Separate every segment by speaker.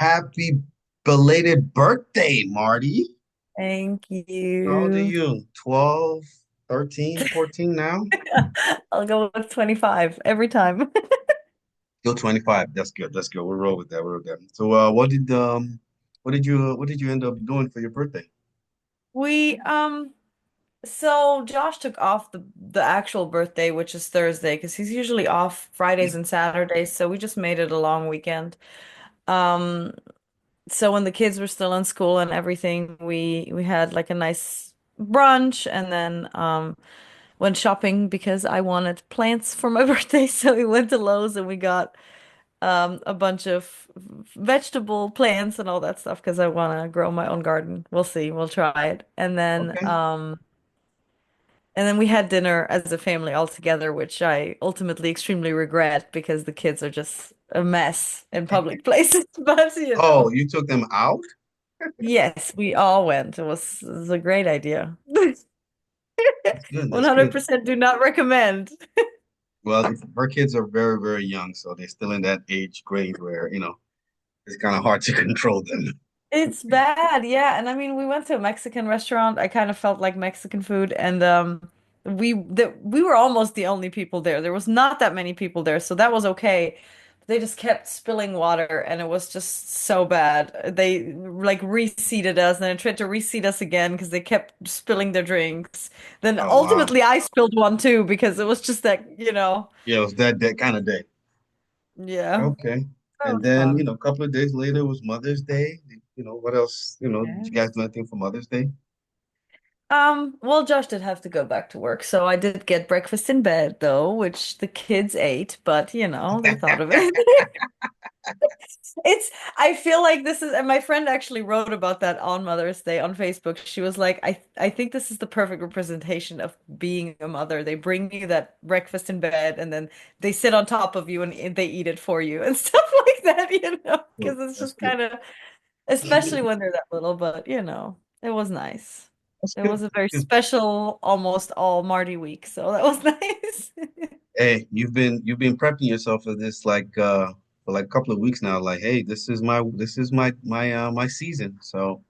Speaker 1: Happy belated birthday, Marty.
Speaker 2: Thank
Speaker 1: How old are
Speaker 2: you.
Speaker 1: you? 12, 13, 14 now?
Speaker 2: I'll go with 25 every time.
Speaker 1: Still 25. That's good. That's good. We'll roll with that. We'll roll with that. So what did you end up doing for your birthday?
Speaker 2: We so Josh took off the actual birthday, which is Thursday, because he's usually off Fridays and Saturdays, so we just made it a long weekend. Um so when the kids were still in school and everything, we had like a nice brunch and then went shopping because I wanted plants for my birthday, so we went to Lowe's and we got a bunch of vegetable plants and all that stuff because I want to grow my own garden. We'll see. We'll try it.
Speaker 1: Okay.
Speaker 2: And then we had dinner as a family all together, which I ultimately extremely regret because the kids are just a mess in public places. But
Speaker 1: Oh, you took them out?
Speaker 2: yes, we all went. It was a great idea.
Speaker 1: That's good. That's good.
Speaker 2: 100% do not recommend.
Speaker 1: Well, our kids are very, very young, so they're still in that age grade where, it's kind of hard to control them.
Speaker 2: It's bad, yeah. And I mean, we went to a Mexican restaurant. I kind of felt like Mexican food, and we were almost the only people there. There was not that many people there, so that was okay. They just kept spilling water, and it was just so bad. They like reseated us, and then tried to reseat us again because they kept spilling their drinks. Then
Speaker 1: Oh, wow.
Speaker 2: ultimately, I spilled one too because it was just that.
Speaker 1: Yeah, it was that kind of day.
Speaker 2: Yeah,
Speaker 1: Okay.
Speaker 2: that
Speaker 1: And
Speaker 2: was
Speaker 1: then,
Speaker 2: fun.
Speaker 1: a couple of days later was Mother's Day. What else? Did you
Speaker 2: Yeah.
Speaker 1: guys do anything for Mother's Day?
Speaker 2: Well, Josh did have to go back to work, so I did get breakfast in bed though, which the kids ate, but they thought of it. It's, I feel like this is, and my friend actually wrote about that on Mother's Day on Facebook. She was like, I think this is the perfect representation of being a mother. They bring you that breakfast in bed and then they sit on top of you and they eat it for you and stuff like that,
Speaker 1: Good.
Speaker 2: because it's
Speaker 1: That's
Speaker 2: just
Speaker 1: good.
Speaker 2: kind of, especially when they're that little, but it was nice.
Speaker 1: That's
Speaker 2: It
Speaker 1: good.
Speaker 2: was a very
Speaker 1: Good.
Speaker 2: special, almost all Marty week, so that was nice.
Speaker 1: Hey, you've been prepping yourself for this for like a couple of weeks now. Like, hey, this is my season. So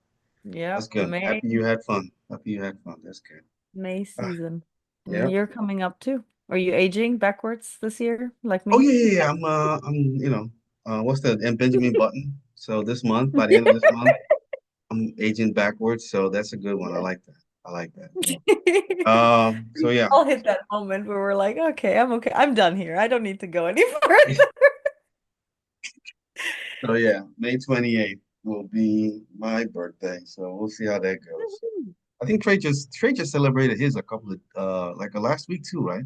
Speaker 1: that's
Speaker 2: Yep,
Speaker 1: good. Happy you had fun. Happy you had fun. That's good.
Speaker 2: May
Speaker 1: Ah,
Speaker 2: season. And
Speaker 1: yeah.
Speaker 2: you're coming up too. Are you aging backwards this year, like
Speaker 1: Oh
Speaker 2: me?
Speaker 1: yeah, yeah, yeah. What's that? And Benjamin Button. So this month, by the end of this month, I'm aging backwards, so that's a good one. I
Speaker 2: Yeah.
Speaker 1: like that. I like that. So
Speaker 2: We
Speaker 1: yeah.
Speaker 2: all hit that moment where we're like, okay, I'm okay. I'm done here. I don't need to go any further.
Speaker 1: So yeah, May 28th will be my birthday. So we'll see how that goes. I think Trey just celebrated his a couple of last week too, right?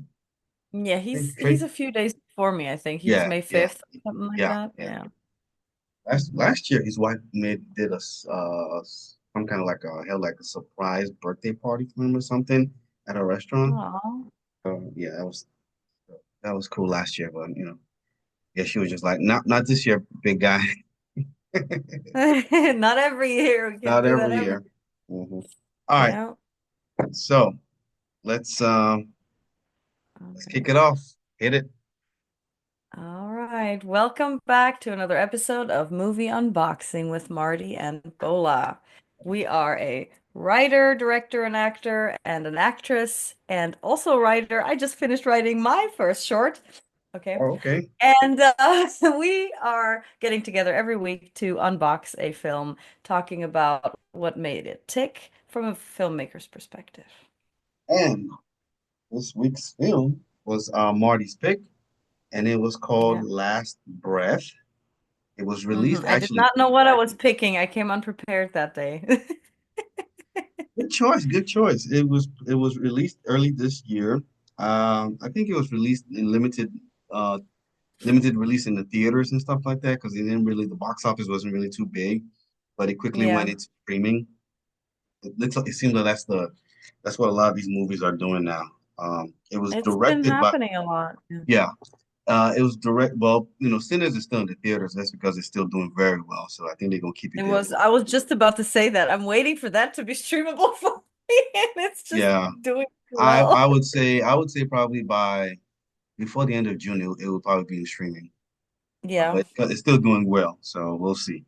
Speaker 2: Yeah,
Speaker 1: I think
Speaker 2: he's
Speaker 1: Trey,
Speaker 2: a few days before me, I think. He was
Speaker 1: yeah,
Speaker 2: May
Speaker 1: yeah,
Speaker 2: 5th, something like
Speaker 1: yeah,
Speaker 2: that.
Speaker 1: yeah.
Speaker 2: Yeah.
Speaker 1: Last year his wife did some kind of like a held like a surprise birthday party for him or something at a restaurant.
Speaker 2: Oh.
Speaker 1: Yeah, that was cool last year, but yeah, she was just like, not this year, big guy.
Speaker 2: Not every year. We can't
Speaker 1: Not
Speaker 2: do that
Speaker 1: every
Speaker 2: every.
Speaker 1: year. All right,
Speaker 2: Yeah.
Speaker 1: so let's um let's kick
Speaker 2: Okay.
Speaker 1: it off. Hit it.
Speaker 2: All right. Welcome back to another episode of Movie Unboxing with Marty and Bola. We are a writer, director, and actor, and an actress, and also a writer. I just finished writing my first short. Okay.
Speaker 1: Oh, okay.
Speaker 2: And we are getting together every week to unbox a film, talking about what made it tick from a filmmaker's perspective.
Speaker 1: And this week's film was Marty's pick, and it was called
Speaker 2: Yeah.
Speaker 1: Last Breath. It was released
Speaker 2: I did
Speaker 1: actually.
Speaker 2: not know what I was picking. I came unprepared that day.
Speaker 1: Good choice. Good choice. It was released early this year. I think it was released in limited release in the theaters and stuff like that because the box office wasn't really too big, but it quickly went
Speaker 2: Yeah.
Speaker 1: into streaming. It seems like that's what a lot of these movies are doing now. It was
Speaker 2: It's been
Speaker 1: directed by
Speaker 2: happening a lot. Yeah.
Speaker 1: yeah. It was direct. Well, Sinners is still in the theaters. That's because it's still doing very well. So I think they're gonna keep it
Speaker 2: It
Speaker 1: there.
Speaker 2: was, I was just about to say that. I'm waiting for that to be streamable for me, and it's just
Speaker 1: Yeah,
Speaker 2: doing
Speaker 1: I
Speaker 2: well.
Speaker 1: I would say I would say probably by before the end of June it will probably be in streaming.
Speaker 2: Yeah.
Speaker 1: But it's still doing well. So we'll see.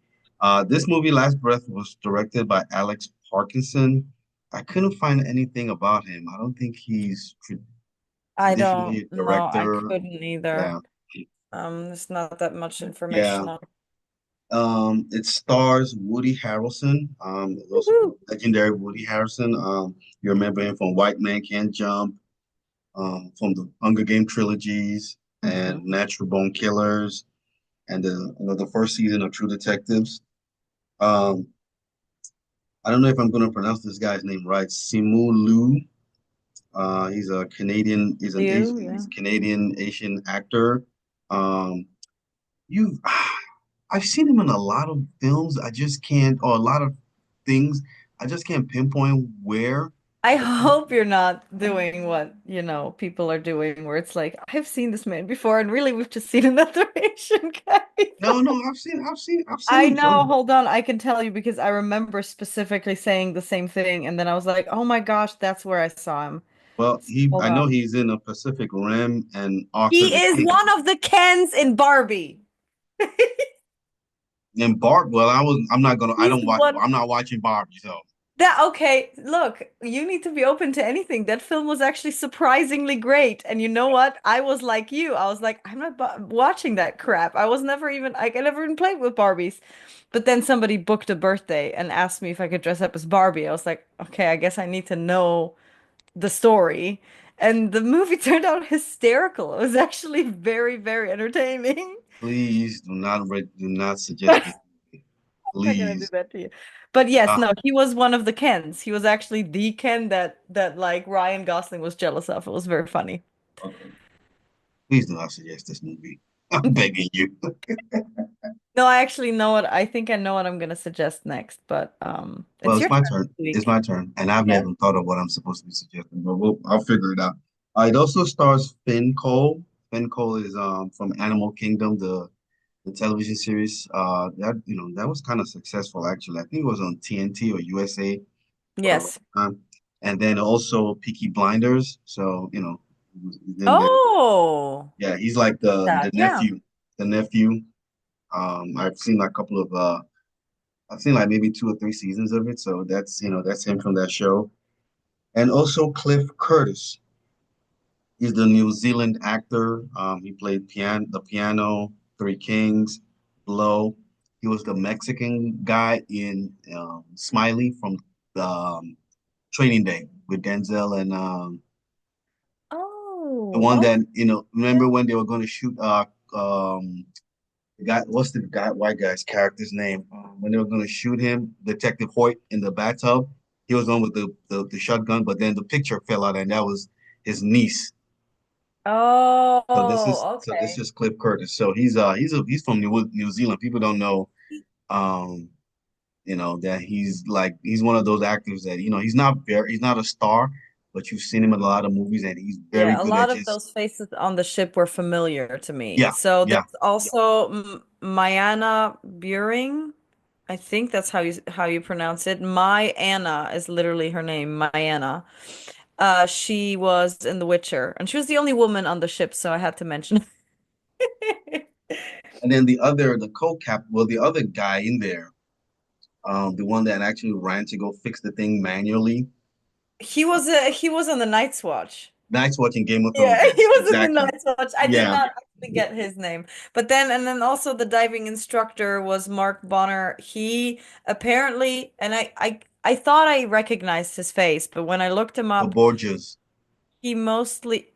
Speaker 1: This movie, Last Breath, was directed by Alex Parkinson. I couldn't find anything about him. I don't think he's
Speaker 2: I don't
Speaker 1: traditionally a
Speaker 2: know. I
Speaker 1: director.
Speaker 2: couldn't either.
Speaker 1: Yeah,
Speaker 2: There's not that much
Speaker 1: yeah.
Speaker 2: information on.
Speaker 1: It stars Woody Harrelson. Also
Speaker 2: Woohoo!
Speaker 1: legendary Woody Harrelson. You remember him from White Man Can't Jump, from the Hunger Game trilogies and
Speaker 2: Mhm.
Speaker 1: Natural Born Killers, and the first season of True Detectives. Um, I don't know if I'm going to pronounce this guy's name right. Simu Liu. He's a Canadian.
Speaker 2: You,
Speaker 1: He's
Speaker 2: yeah.
Speaker 1: a Canadian Asian actor. Um, you, I've seen him in a lot of films. I just can't, or a lot of things. I just can't pinpoint where.
Speaker 2: I
Speaker 1: But
Speaker 2: hope you're not doing what, people are doing, where it's like, I've seen this man before, and really we've just seen another Asian guy.
Speaker 1: no, no, I've seen
Speaker 2: I
Speaker 1: him
Speaker 2: know,
Speaker 1: some.
Speaker 2: hold on, I can tell you because I remember specifically saying the same thing, and then I was like, oh my gosh, that's where I saw him.
Speaker 1: Well,
Speaker 2: Hold
Speaker 1: I know
Speaker 2: on.
Speaker 1: he's in a Pacific Rim and Arthur
Speaker 2: He
Speaker 1: the
Speaker 2: is
Speaker 1: King.
Speaker 2: one of the Kens in Barbie.
Speaker 1: And Barb, well, I'm not gonna, I
Speaker 2: He's
Speaker 1: don't watch,
Speaker 2: one.
Speaker 1: I'm not watching Barbie, so.
Speaker 2: That okay, look, you need to be open to anything. That film was actually surprisingly great. And you know what? I was like you. I was like, I'm not watching that crap. I was never even I never even played with Barbies. But then somebody booked a birthday and asked me if I could dress up as Barbie. I was like, okay, I guess I need to know the story. And the movie turned out hysterical. It was actually very, very entertaining.
Speaker 1: Please do not suggest this movie.
Speaker 2: I'm not gonna do
Speaker 1: Please.
Speaker 2: that to you. But yes,
Speaker 1: Uh,
Speaker 2: no, he was one of the Kens. He was actually the Ken that like Ryan Gosling was jealous of. It was very funny.
Speaker 1: okay. Please do not suggest this movie. I'm begging you.
Speaker 2: No, I actually know what I think I know what I'm gonna suggest next, but
Speaker 1: Well,
Speaker 2: it's
Speaker 1: it's
Speaker 2: your turn
Speaker 1: my turn.
Speaker 2: this
Speaker 1: It's
Speaker 2: week.
Speaker 1: my turn, and I've
Speaker 2: Yeah.
Speaker 1: never thought of what I'm supposed to be suggesting, but I'll figure it out. It also stars Finn Cole. Finn Cole is from Animal Kingdom, the television series. That that was kind of successful actually. I think it was on TNT or USA for a long
Speaker 2: Yes.
Speaker 1: time. And then also Peaky Blinders. So he's in there.
Speaker 2: Oh,
Speaker 1: Yeah, he's like the
Speaker 2: that, yeah.
Speaker 1: nephew. The nephew. I've seen like a couple of I've seen like maybe two or three seasons of it. So that's him from that show. And also Cliff Curtis. He's the New Zealand actor. He played the piano, Three Kings, Blow. He was the Mexican guy in Smiley from Training Day with Denzel and the
Speaker 2: Oh,
Speaker 1: one
Speaker 2: oh,
Speaker 1: that remember when they were going to shoot the guy, what's the guy, white guy's character's name? When they were going to shoot him, Detective Hoyt in the bathtub, he was on with the shotgun, but then the picture fell out, and that was his niece.
Speaker 2: oh,
Speaker 1: So this
Speaker 2: okay.
Speaker 1: is Cliff Curtis. So he's from New Zealand. People don't know um that he's one of those actors that he's not a star, but you've seen him in a lot of movies, and he's very
Speaker 2: Yeah, a
Speaker 1: good
Speaker 2: lot
Speaker 1: at
Speaker 2: of
Speaker 1: just
Speaker 2: those faces on the ship were familiar to me.
Speaker 1: yeah,
Speaker 2: So
Speaker 1: yeah.
Speaker 2: there's also Mayana Buring. I think that's how you pronounce it. My Anna is literally her name, Mayanna. She was in The Witcher, and she was the only woman on the ship, so I had to mention.
Speaker 1: And then the co-cap, well, the other guy in there, the one that actually ran to go fix the thing manually.
Speaker 2: He was on the Night's Watch.
Speaker 1: Nice watching Game of Thrones.
Speaker 2: Yeah, he
Speaker 1: Yes,
Speaker 2: was in the
Speaker 1: exactly.
Speaker 2: Night's Watch. I did
Speaker 1: Yeah.
Speaker 2: not actually get his name. And then also the diving instructor was Mark Bonner. He apparently, and I thought I recognized his face, but when I looked him
Speaker 1: The
Speaker 2: up,
Speaker 1: Borgias.
Speaker 2: he mostly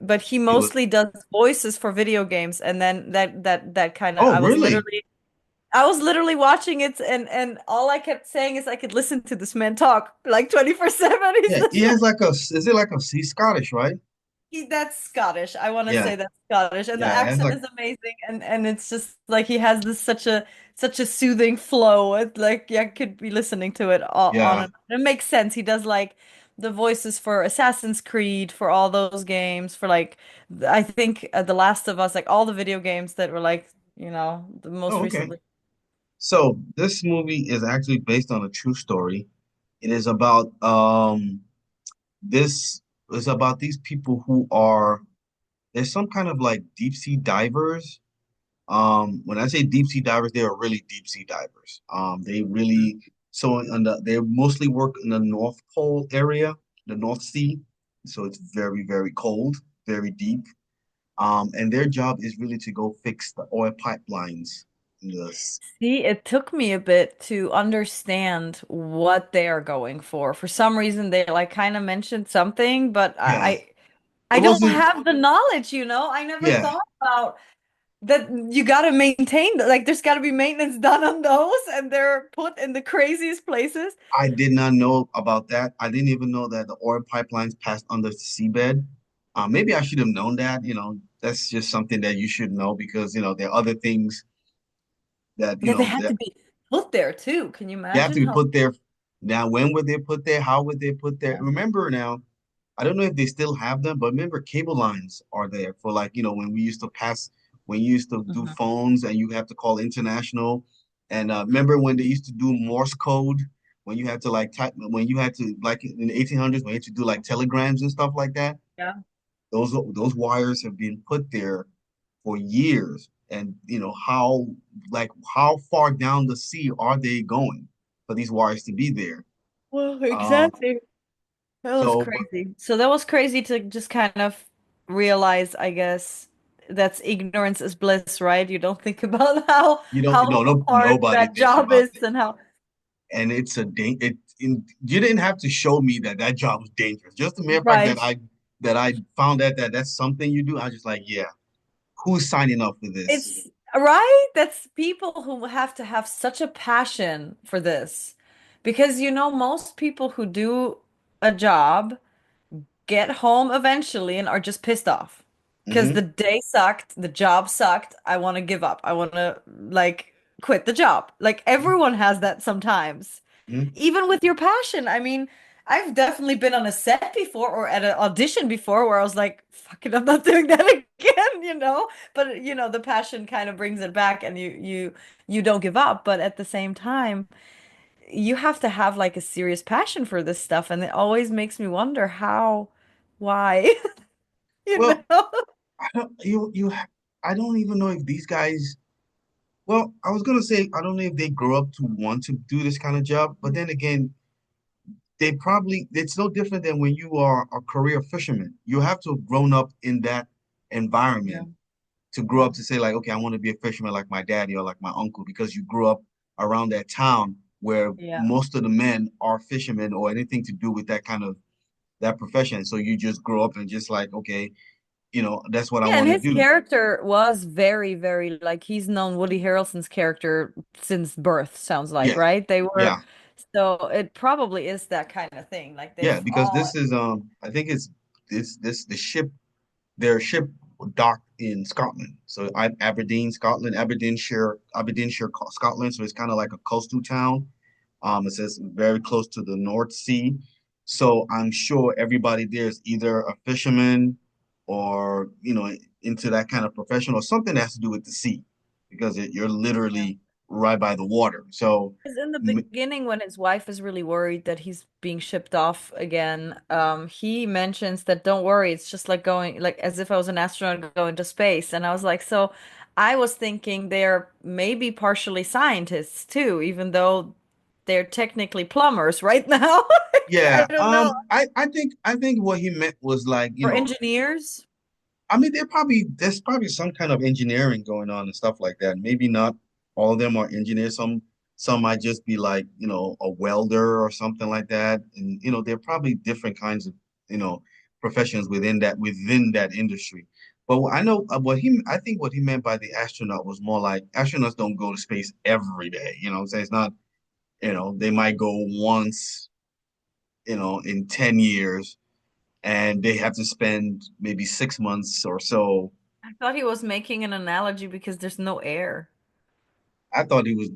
Speaker 2: but he
Speaker 1: He was.
Speaker 2: mostly does voices for video games, and then that kind of
Speaker 1: Oh, really?
Speaker 2: I was literally watching it, and all I kept saying is I could listen to this man talk like 24/7. He's
Speaker 1: Yeah. He
Speaker 2: just
Speaker 1: has like a. Is it like a? He's Scottish, right?
Speaker 2: that's Scottish. I want to
Speaker 1: Yeah.
Speaker 2: say that's Scottish, and the
Speaker 1: Yeah. It has
Speaker 2: accent
Speaker 1: like.
Speaker 2: is amazing, and it's just like he has this such a soothing flow. It like yeah, I could be listening to it all on
Speaker 1: Yeah.
Speaker 2: and on. It makes sense. He does like the voices for Assassin's Creed, for all those games, for like I think The Last of Us, like all the video games that were like the most
Speaker 1: Oh, okay.
Speaker 2: recently.
Speaker 1: So this movie is actually based on a true story. It is about this is about these people who are there's some kind of like deep sea divers. When I say deep sea divers, they are really deep sea divers. They really so on they mostly work in the North Pole area, the North Sea. So it's very, very cold, very deep. And their job is really to go fix the oil pipelines. Yes.
Speaker 2: See, it took me a bit to understand what they are going for. For some reason, they like kind of mentioned something, but
Speaker 1: Yeah.
Speaker 2: I
Speaker 1: It
Speaker 2: don't
Speaker 1: wasn't,
Speaker 2: have the knowledge, you know? I never
Speaker 1: yeah.
Speaker 2: thought about that you got to maintain, like there's got to be maintenance done on those, and they're put in the craziest places.
Speaker 1: I did not know about that. I didn't even know that the oil pipelines passed under the seabed. Maybe I should have known that. That's just something that you should know because, there are other things that,
Speaker 2: Yeah, they had to be put there too. Can you
Speaker 1: they have
Speaker 2: imagine
Speaker 1: to be
Speaker 2: how?
Speaker 1: put there. Now, when would they put there? How would they put there?
Speaker 2: Yeah.
Speaker 1: Remember now, I don't know if they still have them, but remember cable lines are there for like, when we used to pass, when you used to do
Speaker 2: Mhm.
Speaker 1: phones and you have to call international. And remember when they used to do Morse code, when you had to like type, when you had to like in the 1800s, when you had to do like telegrams and stuff like that.
Speaker 2: Yeah.
Speaker 1: Those wires have been put there for years. And how far down the sea are they going for these wires to be there?
Speaker 2: Well,
Speaker 1: Um,
Speaker 2: exactly. That was
Speaker 1: so but
Speaker 2: crazy. So that was crazy to just kind of realize, I guess, that's ignorance is bliss, right? You don't think about
Speaker 1: you don't
Speaker 2: how
Speaker 1: no
Speaker 2: hard
Speaker 1: nobody
Speaker 2: that
Speaker 1: thinks
Speaker 2: job
Speaker 1: about
Speaker 2: is
Speaker 1: it.
Speaker 2: and how
Speaker 1: And it's you didn't have to show me that job was dangerous. Just the mere fact that
Speaker 2: right.
Speaker 1: I found out that that's something you do, I was just like, yeah, who's signing up for this?
Speaker 2: It's right. That's people who have to have such a passion for this. Because most people who do a job get home eventually and are just pissed off because the
Speaker 1: Hmm.
Speaker 2: day sucked, the job sucked. I want to give up. I want to like quit the job. Like everyone has that sometimes,
Speaker 1: Hmm.
Speaker 2: even with your passion. I mean, I've definitely been on a set before or at an audition before where I was like, fuck it, I'm not doing that again, you know? But the passion kind of brings it back and you don't give up, but at the same time, you have to have like a serious passion for this stuff, and it always makes me wonder how, why, you
Speaker 1: Well,
Speaker 2: know?
Speaker 1: I don't I don't even know if these guys. Well, I was gonna say I don't know if they grow up to want to do this kind of job, but then again, it's no different than when you are a career fisherman. You have to have grown up in that
Speaker 2: Yeah.
Speaker 1: environment to grow
Speaker 2: Yeah.
Speaker 1: up to say like, okay, I want to be a fisherman like my daddy or like my uncle because you grew up around that town where
Speaker 2: Yeah.
Speaker 1: most of the men are fishermen or anything to do with that kind of that profession. So you just grow up and just like, okay, that's what I
Speaker 2: Yeah, and
Speaker 1: want to
Speaker 2: his
Speaker 1: do.
Speaker 2: character was very, very like he's known Woody Harrelson's character since birth, sounds like,
Speaker 1: Yeah,
Speaker 2: right? They were,
Speaker 1: yeah,
Speaker 2: so it probably is that kind of thing. Like
Speaker 1: yeah.
Speaker 2: they've
Speaker 1: Because
Speaker 2: all,
Speaker 1: this is I think it's this the ship their ship docked in Scotland. So Aberdeen, Scotland, Aberdeenshire, Scotland. So it's kind of like a coastal town. It says very close to the North Sea. So I'm sure everybody there is either a fisherman or, into that kind of profession or something that has to do with the sea because you're
Speaker 2: yeah.
Speaker 1: literally right by the water. So,
Speaker 2: Because in the
Speaker 1: m-
Speaker 2: beginning, when his wife is really worried that he's being shipped off again, he mentions that don't worry, it's just like going, like as if I was an astronaut going to space. And I was like, so I was thinking they're maybe partially scientists too, even though they're technically plumbers right now. I
Speaker 1: yeah,
Speaker 2: don't know.
Speaker 1: I think what he meant was like,
Speaker 2: Or engineers.
Speaker 1: I mean, there's probably some kind of engineering going on and stuff like that. Maybe not all of them are engineers. Some might just be like, a welder or something like that. And there are probably different kinds of, professions within that industry. But I know I think what he meant by the astronaut was more like astronauts don't go to space every day. You know what I'm saying? It's not, they might go once, in 10 years and they have to spend maybe 6 months or so.
Speaker 2: I thought he was making an analogy because there's no air.
Speaker 1: I thought he was,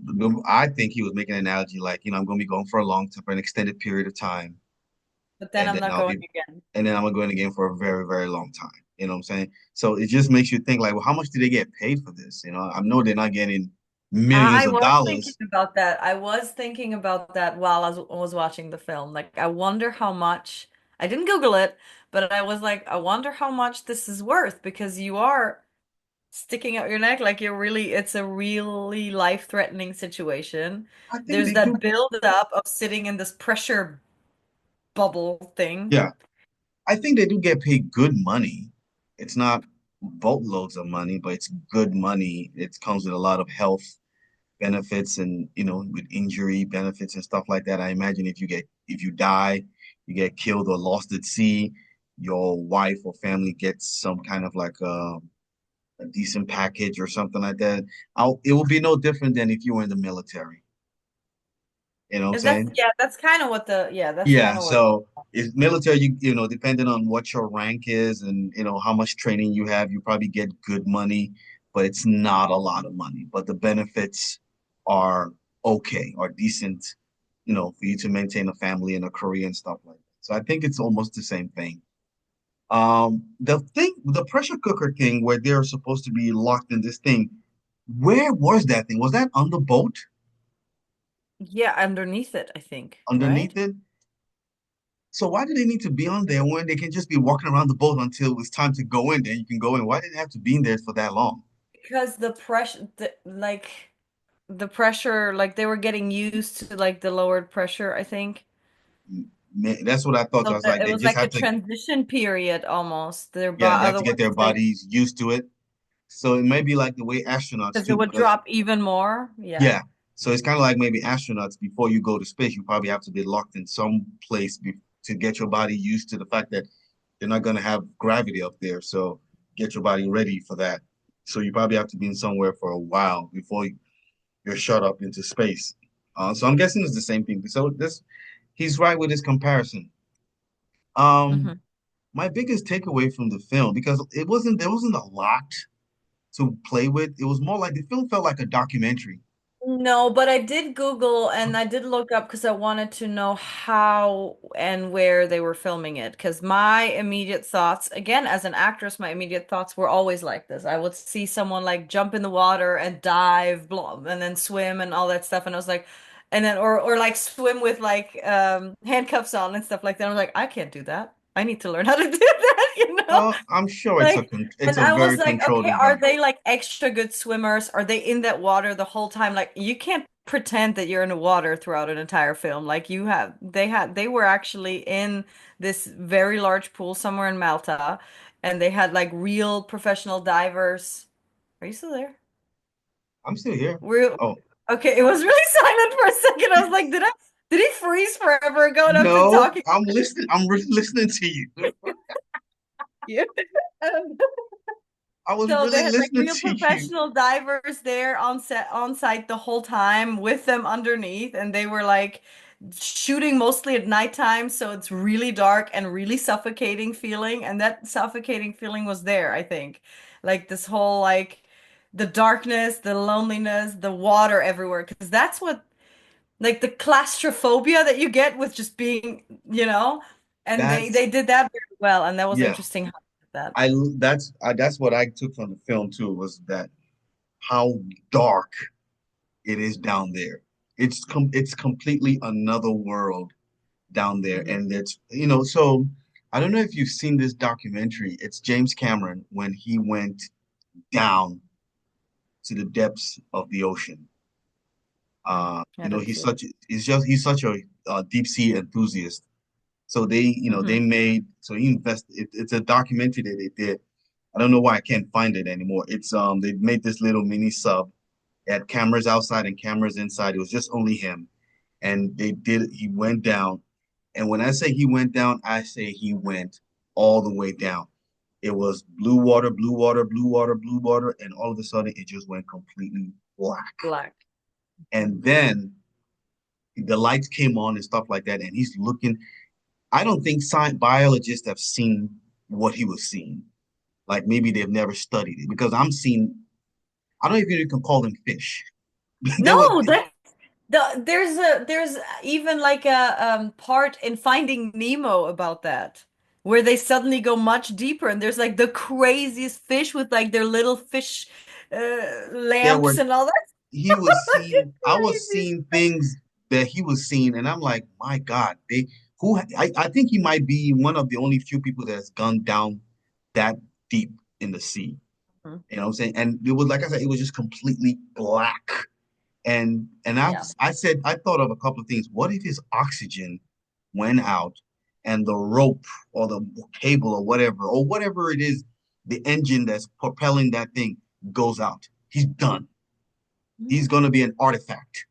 Speaker 1: I think he was making an analogy like, I'm going to be going for a long time, for an extended period of time,
Speaker 2: But then
Speaker 1: and
Speaker 2: I'm
Speaker 1: then
Speaker 2: not going again.
Speaker 1: I'm going to go in again for a very, very long time. You know what I'm saying? So it just makes you think like, well, how much do they get paid for this? I know they're not getting millions
Speaker 2: I
Speaker 1: of
Speaker 2: was thinking
Speaker 1: dollars.
Speaker 2: about that. I was thinking about that while I was watching the film. Like, I wonder how much, I didn't Google it, but I was like, I wonder how much this is worth because you are sticking out your neck, like it's a really life-threatening situation.
Speaker 1: I think
Speaker 2: There's
Speaker 1: they do.
Speaker 2: that build-up of sitting in this pressure bubble thing.
Speaker 1: Yeah, I think they do get paid good money. It's not boatloads of money, but it's good money. It comes with a lot of health benefits and, with injury benefits and stuff like that. I imagine if you die, you get killed or lost at sea, your wife or family gets some kind of like a decent package or something like that. It will be no different than if you were in the military. You know what I'm
Speaker 2: That's
Speaker 1: saying?
Speaker 2: yeah, that's kind of what the yeah, that's
Speaker 1: Yeah,
Speaker 2: kind of what
Speaker 1: so if military, depending on what your rank is and how much training you have, you probably get good money, but it's not a lot of money. But the benefits are okay, are decent, for you to maintain a family and a career and stuff like that. So I think it's almost the same thing. The pressure cooker thing where they're supposed to be locked in this thing, where was that thing? Was that on the boat
Speaker 2: yeah, underneath it, I think, right?
Speaker 1: underneath it? So why do they need to be on there when they can just be walking around the boat until it's time to go in? Then you can go in. Why did they have to be in there for that long?
Speaker 2: Because the pressure, like they were getting used to like the lowered pressure, I think.
Speaker 1: Man, that's what I thought. So I
Speaker 2: So
Speaker 1: was like,
Speaker 2: it
Speaker 1: they
Speaker 2: was
Speaker 1: just
Speaker 2: like a
Speaker 1: have to,
Speaker 2: transition period almost.
Speaker 1: yeah, they have to get their
Speaker 2: Otherwise they
Speaker 1: bodies used to it. So it may be like the way astronauts
Speaker 2: because it
Speaker 1: too,
Speaker 2: would
Speaker 1: because
Speaker 2: drop even more. Yeah.
Speaker 1: yeah, so it's kind of like maybe astronauts before you go to space, you probably have to be locked in some place to get your body used to the fact that they're not going to have gravity up there. So get your body ready for that. So you probably have to be in somewhere for a while before you're shot up into space. So I'm guessing it's the same thing. So he's right with his comparison. Um,
Speaker 2: Mhm.
Speaker 1: my biggest takeaway from the film, because there wasn't a lot to play with. It was more like the film felt like a documentary.
Speaker 2: No, but I did Google and I did look up because I wanted to know how and where they were filming it. Because my immediate thoughts, again, as an actress, my immediate thoughts were always like this. I would see someone like jump in the water and dive, and then swim and all that stuff. And I was like, and then, or like swim with like handcuffs on and stuff like that. I was like, I can't do that. I need to learn how to do that, you know?
Speaker 1: Well, I'm sure
Speaker 2: Like,
Speaker 1: it's
Speaker 2: and
Speaker 1: a
Speaker 2: I was
Speaker 1: very
Speaker 2: like,
Speaker 1: controlled
Speaker 2: okay, are
Speaker 1: environment.
Speaker 2: they like extra good swimmers? Are they in that water the whole time? Like, you can't pretend that you're in the water throughout an entire film. Like, they were actually in this very large pool somewhere in Malta, and they had like real professional divers. Are you still there?
Speaker 1: I'm still here.
Speaker 2: Real,
Speaker 1: Oh,
Speaker 2: okay, it was really silent for a second. I was like, did he freeze forever ago? And I've been
Speaker 1: no,
Speaker 2: talking
Speaker 1: I'm listening. I'm really listening to you.
Speaker 2: to you. Um,
Speaker 1: I was
Speaker 2: So they
Speaker 1: really
Speaker 2: had like
Speaker 1: listening
Speaker 2: real
Speaker 1: to you.
Speaker 2: professional divers there on site the whole time with them underneath, and they were like shooting mostly at nighttime, so it's really dark and really suffocating feeling, and that suffocating feeling was there, I think. Like this whole like the darkness, the loneliness, the water everywhere, because that's what like the claustrophobia that you get with just being, you know, and
Speaker 1: That's
Speaker 2: they did that very well, and that was
Speaker 1: yeah.
Speaker 2: interesting how they did that.
Speaker 1: That's what I took from the film too, was that how dark it is down there. It's completely another world down there,
Speaker 2: Mhm.
Speaker 1: and so I don't know if you've seen this documentary. It's James Cameron when he went down to the depths of the ocean.
Speaker 2: I didn't see it.
Speaker 1: He's such a deep sea enthusiast. So
Speaker 2: Hmm.
Speaker 1: he invested. It's a documentary that they did. I don't know why I can't find it anymore. They made this little mini sub. It had cameras outside and cameras inside. It was just only him, and he went down. And when I say he went down, I say he went all the way down. It was blue water, blue water, blue water, blue water, and all of a sudden it just went completely black.
Speaker 2: Black.
Speaker 1: And then the lights came on and stuff like that, and he's looking. I don't think science biologists have seen what he was seeing. Like maybe they've never studied it because I'm seeing. I don't even know if you can call them fish. There was
Speaker 2: No, there's even like a part in Finding Nemo about that, where they suddenly go much deeper and there's like the craziest fish with like their little fish
Speaker 1: there were
Speaker 2: lamps and all that.
Speaker 1: he was
Speaker 2: It's
Speaker 1: seeing. I was
Speaker 2: crazy
Speaker 1: seeing
Speaker 2: stuff.
Speaker 1: things that he was seeing, and I'm like, my God, I think he might be one of the only few people that has gone down that deep in the sea.
Speaker 2: Mhm.
Speaker 1: You know what I'm saying? And it was like I said, it was just completely black. And
Speaker 2: Yeah.
Speaker 1: I said I thought of a couple of things. What if his oxygen went out and the rope or the cable or whatever it is, the engine that's propelling that thing goes out? He's done. He's
Speaker 2: Mhm.
Speaker 1: gonna be an artifact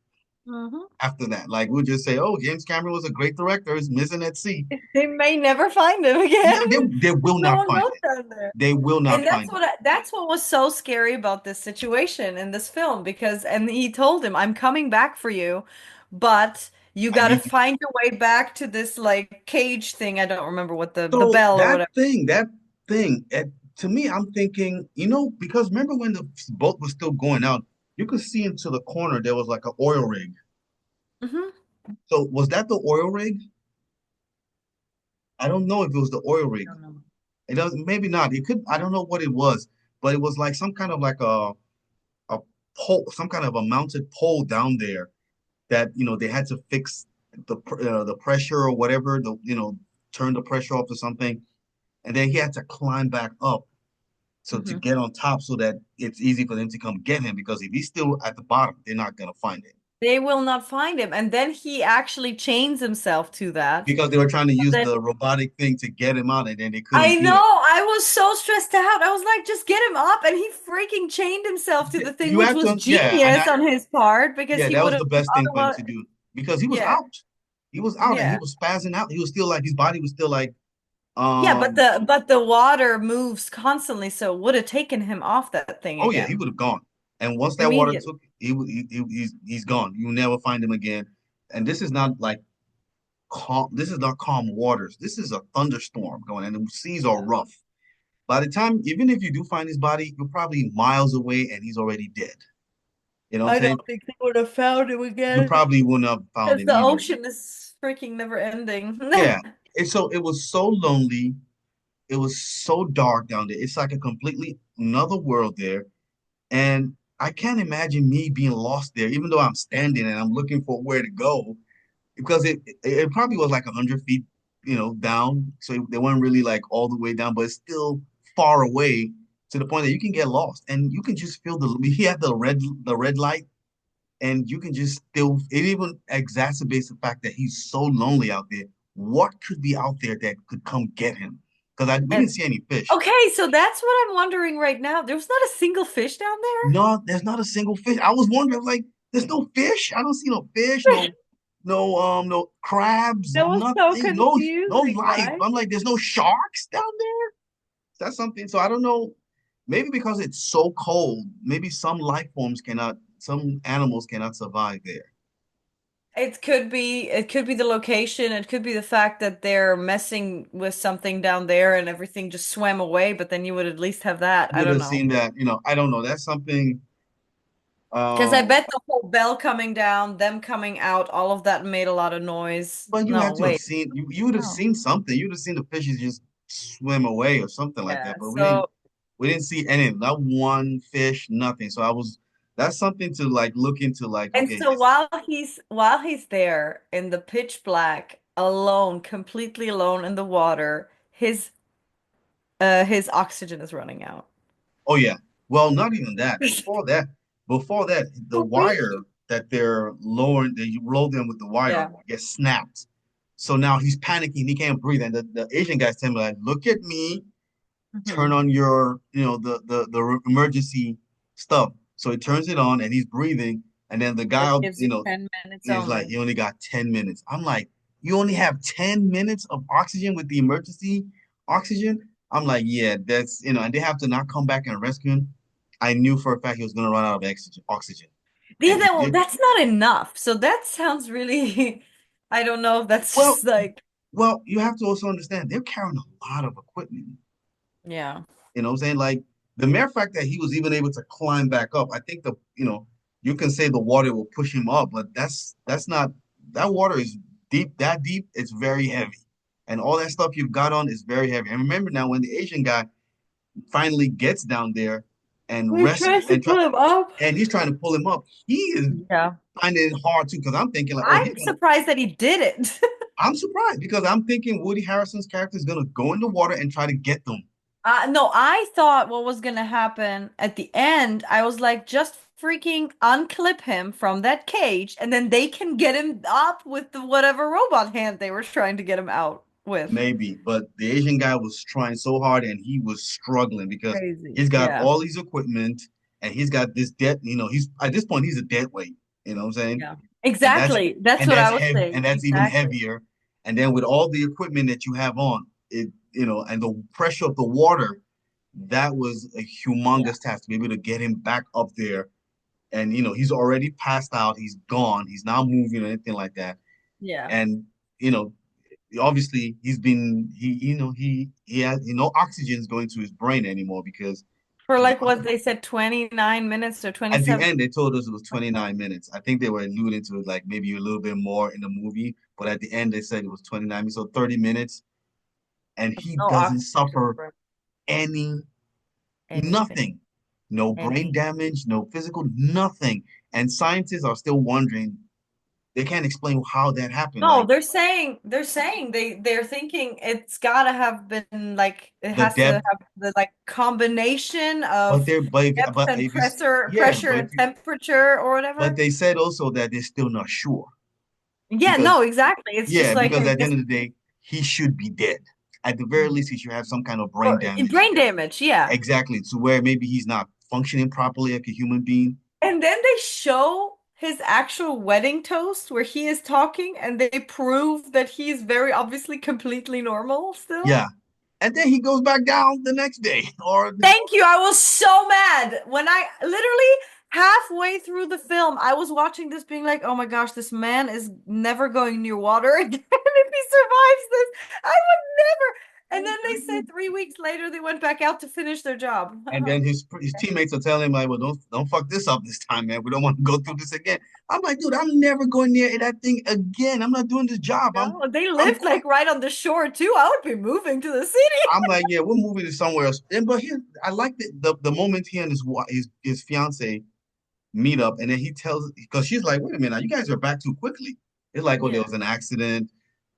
Speaker 2: Mhm.
Speaker 1: after that. Like we'll just say, oh, James Cameron was a great director. He's missing at sea.
Speaker 2: They may never find him
Speaker 1: Yeah,
Speaker 2: again.
Speaker 1: they will
Speaker 2: No
Speaker 1: not
Speaker 2: one
Speaker 1: find
Speaker 2: goes
Speaker 1: it.
Speaker 2: down there.
Speaker 1: They will
Speaker 2: And
Speaker 1: not find it.
Speaker 2: that's what was so scary about this situation in this film because and he told him, I'm coming back for you, but you
Speaker 1: I
Speaker 2: got to
Speaker 1: need to.
Speaker 2: find your way back to this like cage thing. I don't remember what the
Speaker 1: So
Speaker 2: bell or whatever.
Speaker 1: that thing, to me, I'm thinking, because remember when the boat was still going out, you could see into the corner there was like an oil rig.
Speaker 2: Hmm.
Speaker 1: So was that the oil rig? I don't know if it was the oil
Speaker 2: I
Speaker 1: rig.
Speaker 2: don't know.
Speaker 1: It doesn't, maybe not. It could, I don't know what it was, but it was like some kind of like a pole, some kind of a mounted pole down there that, they had to fix the pressure or whatever, turn the pressure off or something. And then he had to climb back up. So to
Speaker 2: Hmm.
Speaker 1: get on top so that it's easy for them to come get him because if he's still at the bottom, they're not gonna find him.
Speaker 2: They will not find him. And then he actually chains himself to that.
Speaker 1: Because they were trying to use
Speaker 2: Then
Speaker 1: the robotic thing to get him out and then they couldn't
Speaker 2: I
Speaker 1: do
Speaker 2: know,
Speaker 1: it.
Speaker 2: I was so stressed out. I was like, just get him up. And he freaking chained himself to the thing,
Speaker 1: You
Speaker 2: which
Speaker 1: have
Speaker 2: was
Speaker 1: to, yeah, and
Speaker 2: genius on his part because
Speaker 1: yeah,
Speaker 2: he
Speaker 1: that
Speaker 2: would
Speaker 1: was
Speaker 2: have
Speaker 1: the best thing for him
Speaker 2: otherwise,
Speaker 1: to do because he was
Speaker 2: yeah,
Speaker 1: out. He was out and he
Speaker 2: yeah.
Speaker 1: was spazzing out. He was still like his body was still like,
Speaker 2: Yeah, but
Speaker 1: um,
Speaker 2: the water moves constantly, so it would have taken him off that thing
Speaker 1: oh yeah, he
Speaker 2: again
Speaker 1: would have gone. And once that water
Speaker 2: immediately.
Speaker 1: took, he's gone. You will never find him again. And this is not like calm. This is not calm waters. This is a thunderstorm going, and the seas are
Speaker 2: Yeah.
Speaker 1: rough. By the time, even if you do find his body, you're probably miles away and he's already dead. You know what I'm
Speaker 2: I
Speaker 1: saying?
Speaker 2: don't think they would have found him
Speaker 1: You
Speaker 2: again
Speaker 1: probably wouldn't have found
Speaker 2: because
Speaker 1: him
Speaker 2: the
Speaker 1: either.
Speaker 2: ocean is freaking never ending.
Speaker 1: Yeah. And so it was so lonely. It was so dark down there. It's like a completely another world there. And I can't imagine me being lost there, even though I'm standing and I'm looking for where to go, because it probably was like 100 feet, down. So they weren't really like all the way down, but it's still far away to the point that you can get lost and you can just feel he had the red light and you can just still it even exacerbates the fact that he's so lonely out there. What could be out there that could come get him? Because we
Speaker 2: And
Speaker 1: didn't see any fish.
Speaker 2: okay, so that's what I'm wondering right now. There's not a single fish down
Speaker 1: No, there's not a single fish. I was wondering, like, there's no fish. I don't see no fish,
Speaker 2: there.
Speaker 1: no crabs,
Speaker 2: That was so
Speaker 1: nothing, no
Speaker 2: confusing,
Speaker 1: life.
Speaker 2: right?
Speaker 1: I'm like, there's no sharks down there. That's something. So I don't know. Maybe because it's so cold, maybe some animals cannot survive there.
Speaker 2: It could be the location, it could be the fact that they're messing with something down there and everything just swam away, but then you would at least have that. I
Speaker 1: Would
Speaker 2: don't
Speaker 1: have
Speaker 2: know.
Speaker 1: seen that, I don't know. That's something.
Speaker 2: Because I
Speaker 1: Um,
Speaker 2: bet the whole bell coming down, them coming out, all of that made a lot of noise.
Speaker 1: but you
Speaker 2: No,
Speaker 1: had to have
Speaker 2: wait.
Speaker 1: seen you would have
Speaker 2: Oh.
Speaker 1: seen something. You would have seen the fishes just swim away or something like
Speaker 2: Yeah.
Speaker 1: that. But
Speaker 2: So
Speaker 1: we didn't see any, not one fish, nothing. So that's something to like look into, like,
Speaker 2: and
Speaker 1: okay,
Speaker 2: so while he's there in the pitch black, alone, completely alone in the water, his oxygen is running out.
Speaker 1: oh yeah. Well, not even that. Before that, the
Speaker 2: So
Speaker 1: wire
Speaker 2: weird.
Speaker 1: that they're lowering, that you roll them with the wire
Speaker 2: Yeah.
Speaker 1: gets snapped. So now he's panicking, he can't breathe. And the Asian guys tell him like, look at me, turn
Speaker 2: Mhm.
Speaker 1: on your, the emergency stuff. So he turns it on and he's breathing. And then the
Speaker 2: It
Speaker 1: guy,
Speaker 2: gives you 10 minutes
Speaker 1: is like,
Speaker 2: only.
Speaker 1: you only got 10 minutes. I'm like, you only have 10 minutes of oxygen with the emergency oxygen? I'm like, yeah, that's, and they have to not come back and rescue him. I knew for a fact he was going to run out of oxygen.
Speaker 2: Yeah,
Speaker 1: And he
Speaker 2: well,
Speaker 1: did.
Speaker 2: that's not enough. So that sounds really, I don't know if that's
Speaker 1: Well,
Speaker 2: just like,
Speaker 1: you have to also understand they're carrying a lot of equipment.
Speaker 2: yeah.
Speaker 1: You know what I'm saying? Like the mere fact that he was even able to climb back up, I think you can say the water will push him up, but that's not that water is deep, that deep, it's very heavy. And all that stuff you've got on is very heavy. And remember now when the Asian guy finally gets down there and
Speaker 2: He
Speaker 1: rescue
Speaker 2: tries to pull him up.
Speaker 1: and he's trying to pull him up, he is
Speaker 2: Yeah.
Speaker 1: finding it hard too, because I'm thinking like, oh,
Speaker 2: I'm surprised that he did it.
Speaker 1: I'm surprised because I'm thinking Woody Harrelson's character is gonna go in the water and try to get them.
Speaker 2: No, I thought what was gonna happen at the end, I was like, just freaking unclip him from that cage, and then they can get him up with the whatever robot hand they were trying to get him out with.
Speaker 1: Maybe, but the Asian guy was trying so hard and he was struggling because
Speaker 2: Crazy.
Speaker 1: he's got
Speaker 2: Yeah.
Speaker 1: all these equipment and he's got this debt, he's at this point he's a dead weight, you know what I'm saying?
Speaker 2: Yeah.
Speaker 1: And that's
Speaker 2: Exactly. That's
Speaker 1: and
Speaker 2: what
Speaker 1: that's
Speaker 2: I was
Speaker 1: heavy and
Speaker 2: saying.
Speaker 1: that's even
Speaker 2: Exactly.
Speaker 1: heavier. And then with all the equipment that you have on, and the pressure of the water, that was a
Speaker 2: Yeah.
Speaker 1: humongous task to be able to get him back up there. And he's already passed out, he's gone, he's not moving or anything like that.
Speaker 2: Yeah.
Speaker 1: And you know, obviously he's been he has no oxygen's going to his brain anymore because
Speaker 2: For
Speaker 1: he
Speaker 2: like what they said, 29 minutes or
Speaker 1: at the
Speaker 2: 27.
Speaker 1: end they told us it was 29 minutes. I think they were alluding to it like maybe a little bit more in the movie, but at the end they said it was 29 minutes, so 30 minutes, and
Speaker 2: With
Speaker 1: he
Speaker 2: no
Speaker 1: doesn't
Speaker 2: oxygen to the
Speaker 1: suffer
Speaker 2: brain.
Speaker 1: any
Speaker 2: Anything.
Speaker 1: nothing, no brain
Speaker 2: Any.
Speaker 1: damage, no physical nothing. And scientists are still wondering, they can't explain how that happened,
Speaker 2: No,
Speaker 1: like
Speaker 2: they're saying they're thinking it's gotta have been like it
Speaker 1: the
Speaker 2: has to
Speaker 1: depth.
Speaker 2: have the like combination
Speaker 1: But
Speaker 2: of
Speaker 1: they're
Speaker 2: depth
Speaker 1: but
Speaker 2: and
Speaker 1: if you yeah,
Speaker 2: pressure and temperature or
Speaker 1: but
Speaker 2: whatever.
Speaker 1: they said also that they're still not sure
Speaker 2: Yeah,
Speaker 1: because
Speaker 2: no, exactly. It's
Speaker 1: yeah,
Speaker 2: just like
Speaker 1: because
Speaker 2: I
Speaker 1: at the end
Speaker 2: guess
Speaker 1: of the day, he should be dead. At the very least, he should have some kind of brain
Speaker 2: or
Speaker 1: damage.
Speaker 2: brain damage, yeah.
Speaker 1: Exactly, to where maybe he's not functioning properly like a human being.
Speaker 2: And then they show his actual wedding toast where he is talking and they prove that he's very obviously completely normal still.
Speaker 1: Yeah. And then he goes back down the next day. Or
Speaker 2: Thank you. I was so mad when I literally halfway through the film, I was watching this being like, oh my gosh, this man is never going near water again if he survives this. I would never. And then they said 3 weeks later they went back out to finish their job.
Speaker 1: and then his
Speaker 2: Okay.
Speaker 1: teammates are telling him like, well, don't fuck this up this time, man. We don't want to go through this again. I'm like, dude, I'm never going near that thing again. I'm not doing this job.
Speaker 2: No, they
Speaker 1: I'm
Speaker 2: lived like right on the shore too. I would be moving to the city.
Speaker 1: I'm like, yeah, we're moving to somewhere else. And but here, I like the moment he and his fiance meet up, and then he tells because she's like, wait a minute, you guys are back too quickly. It's like, oh, there
Speaker 2: Yeah.
Speaker 1: was an accident,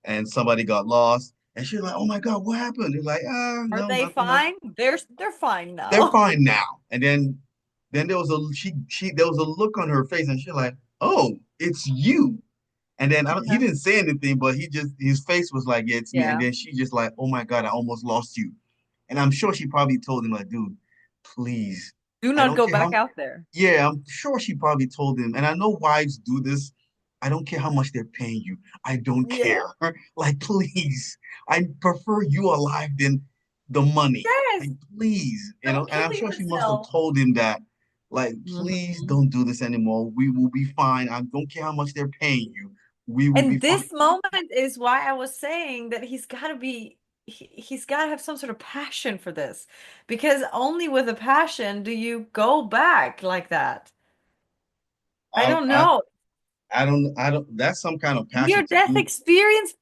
Speaker 1: and somebody got lost, and she's like, oh my God, what happened? He's like,
Speaker 2: Are
Speaker 1: no,
Speaker 2: they
Speaker 1: nothing.
Speaker 2: fine? They're fine
Speaker 1: They're
Speaker 2: now.
Speaker 1: fine now. And then there was a she there was a look on her face, and she's like, oh, it's you. And then he
Speaker 2: Yeah.
Speaker 1: didn't say anything, but his face was like, yeah, it's me. And
Speaker 2: Yeah.
Speaker 1: then she just like, oh my God, I almost lost you. And I'm sure she probably told him like, dude, please,
Speaker 2: Do
Speaker 1: I
Speaker 2: not
Speaker 1: don't
Speaker 2: go
Speaker 1: care
Speaker 2: back
Speaker 1: how.
Speaker 2: out there.
Speaker 1: Yeah, I'm sure she probably told him. And I know wives do this. I don't care how much they're paying you. I don't care.
Speaker 2: Yeah.
Speaker 1: Like, please, I prefer you alive than the money.
Speaker 2: Yes.
Speaker 1: Like, please,
Speaker 2: Don't
Speaker 1: And
Speaker 2: kill
Speaker 1: I'm sure she must have
Speaker 2: yourself.
Speaker 1: told him that. Like, please
Speaker 2: Mhm.
Speaker 1: don't do this anymore. We will be fine. I don't care how much they're paying you. We will be
Speaker 2: And
Speaker 1: fine.
Speaker 2: this moment is why I was saying that he's got to have some sort of passion for this because only with a passion do you go back like that. I
Speaker 1: I,
Speaker 2: don't
Speaker 1: I,
Speaker 2: know.
Speaker 1: I don't. That's some kind of passion
Speaker 2: Near
Speaker 1: to
Speaker 2: death
Speaker 1: do.
Speaker 2: experience,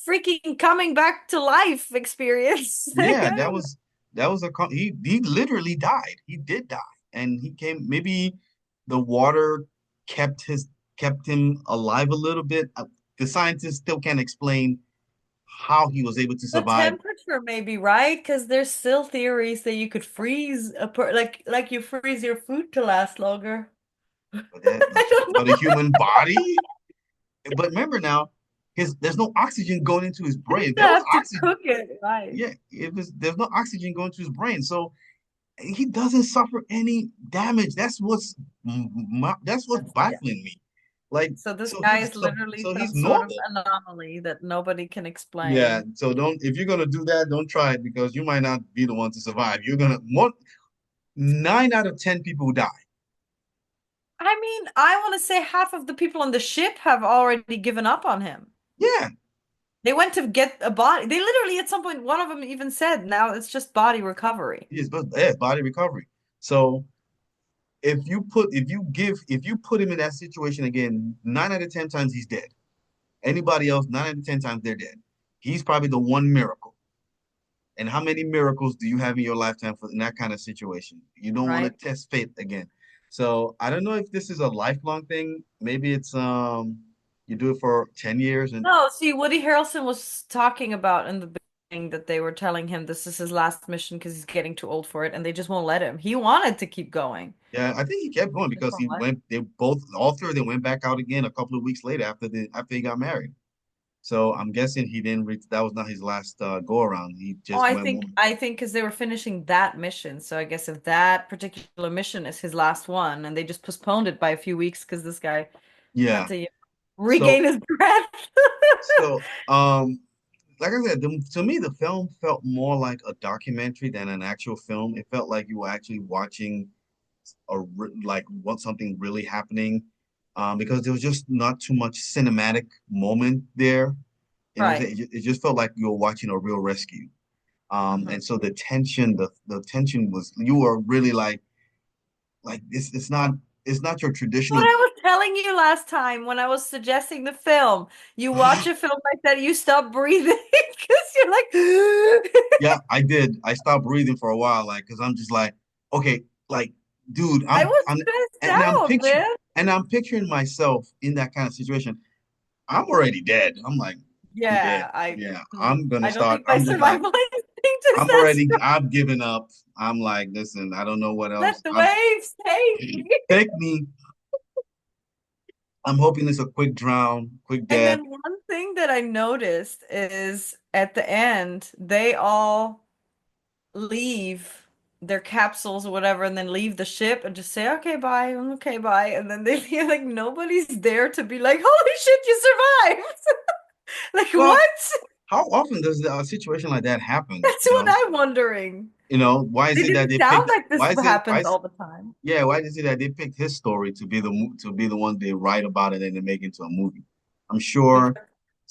Speaker 2: freaking coming back to life experience. Like,
Speaker 1: Yeah,
Speaker 2: I don't know.
Speaker 1: that was he literally died. He did die, and he came. Maybe the water kept him alive a little bit. The scientists still can't explain how he was able to
Speaker 2: The
Speaker 1: survive.
Speaker 2: temperature may be right because there's still theories that you could freeze like you freeze your food to last longer.
Speaker 1: But
Speaker 2: I don't
Speaker 1: but a
Speaker 2: know.
Speaker 1: human body. But remember now, his there's no oxygen going into his brain. If
Speaker 2: You
Speaker 1: there was
Speaker 2: have to
Speaker 1: oxygen,
Speaker 2: cook it, right?
Speaker 1: yeah, it was there's no oxygen going to his brain, so he doesn't suffer any damage. That's what's
Speaker 2: Yeah.
Speaker 1: baffling me. Like,
Speaker 2: So this guy is literally
Speaker 1: so
Speaker 2: some
Speaker 1: he's
Speaker 2: sort of
Speaker 1: normal.
Speaker 2: anomaly that nobody can
Speaker 1: Yeah.
Speaker 2: explain.
Speaker 1: So don't if you're gonna do that, don't try it because you might not be the one to survive. You're gonna more 9 out of 10 people die.
Speaker 2: I mean, I want to say half of the people on the ship have already given up on him.
Speaker 1: Yeah.
Speaker 2: They went to get a body. They literally, at some point, one of them even said, now it's just body recovery.
Speaker 1: Yes, but yeah, body recovery. So if you put him in that situation again, 9 out of 10 times he's dead. Anybody else, 9 out of 10 times they're dead. He's probably the one miracle. And how many miracles do you have in your lifetime for in that kind of situation? You don't want to
Speaker 2: Right?
Speaker 1: test faith again. So I don't know if this is a lifelong thing. Maybe it's you do it for 10 years and
Speaker 2: No, see, Woody Harrelson was talking about in the that they were telling him this is his last mission because he's getting too old for it, and they just won't let him. He wanted to keep going.
Speaker 1: Yeah, I think he kept going
Speaker 2: Just
Speaker 1: because
Speaker 2: won't
Speaker 1: he
Speaker 2: let
Speaker 1: went. They both, all three of them went back out again a couple of weeks later after he got married. So I'm guessing he didn't reach. That was not his last go around. He
Speaker 2: Oh,
Speaker 1: just
Speaker 2: I
Speaker 1: went
Speaker 2: think
Speaker 1: one.
Speaker 2: I think because they were finishing that mission. So I guess if that particular mission is his last one and they just postponed it by a few weeks because this guy had
Speaker 1: Yeah.
Speaker 2: to
Speaker 1: So
Speaker 2: regain his breath.
Speaker 1: so like I said, to me the film felt more like a documentary than an actual film. It felt like you were actually watching like what something really happening, because there was just not too much cinematic moment there. You know what I'm
Speaker 2: Right.
Speaker 1: saying? It just felt like you were watching a real rescue.
Speaker 2: Hmm.
Speaker 1: And so the tension was you were really like it's not your
Speaker 2: What
Speaker 1: traditional.
Speaker 2: I was telling you last time when I was suggesting the film, you watch a film like that, you stop breathing because you're like,
Speaker 1: Yeah, I did. I stopped breathing for a while, like, because I'm just like, okay, like, dude,
Speaker 2: I was
Speaker 1: I'm,
Speaker 2: stressed
Speaker 1: and I'm
Speaker 2: out,
Speaker 1: picturing,
Speaker 2: man.
Speaker 1: and I'm picturing myself in that kind of situation. I'm already dead. I'm like, I'm dead.
Speaker 2: Yeah,
Speaker 1: Yeah, I'm gonna
Speaker 2: I don't
Speaker 1: start.
Speaker 2: think my
Speaker 1: I'm just like,
Speaker 2: survival instinct is
Speaker 1: I'm
Speaker 2: that
Speaker 1: already.
Speaker 2: strong.
Speaker 1: I've given up. I'm like, listen, I don't know what
Speaker 2: Let
Speaker 1: else.
Speaker 2: the
Speaker 1: I'm
Speaker 2: waves take me.
Speaker 1: take me. I'm hoping it's a quick drown, quick
Speaker 2: And
Speaker 1: death.
Speaker 2: then one thing that I noticed is at the end, they all leave their capsules or whatever and then leave the ship and just say, okay, bye, okay, bye. And then they feel like nobody's there to be like, holy shit, you survived. Like,
Speaker 1: Well,
Speaker 2: what?
Speaker 1: how often does a situation like that happen?
Speaker 2: That's what I'm wondering.
Speaker 1: Why is
Speaker 2: They
Speaker 1: it that
Speaker 2: didn't
Speaker 1: they
Speaker 2: sound
Speaker 1: picked?
Speaker 2: like this
Speaker 1: Why is it? Why
Speaker 2: happens
Speaker 1: is
Speaker 2: all the time.
Speaker 1: Yeah, why did you say that they picked his story to be the one they write about it and they make into a movie? I'm sure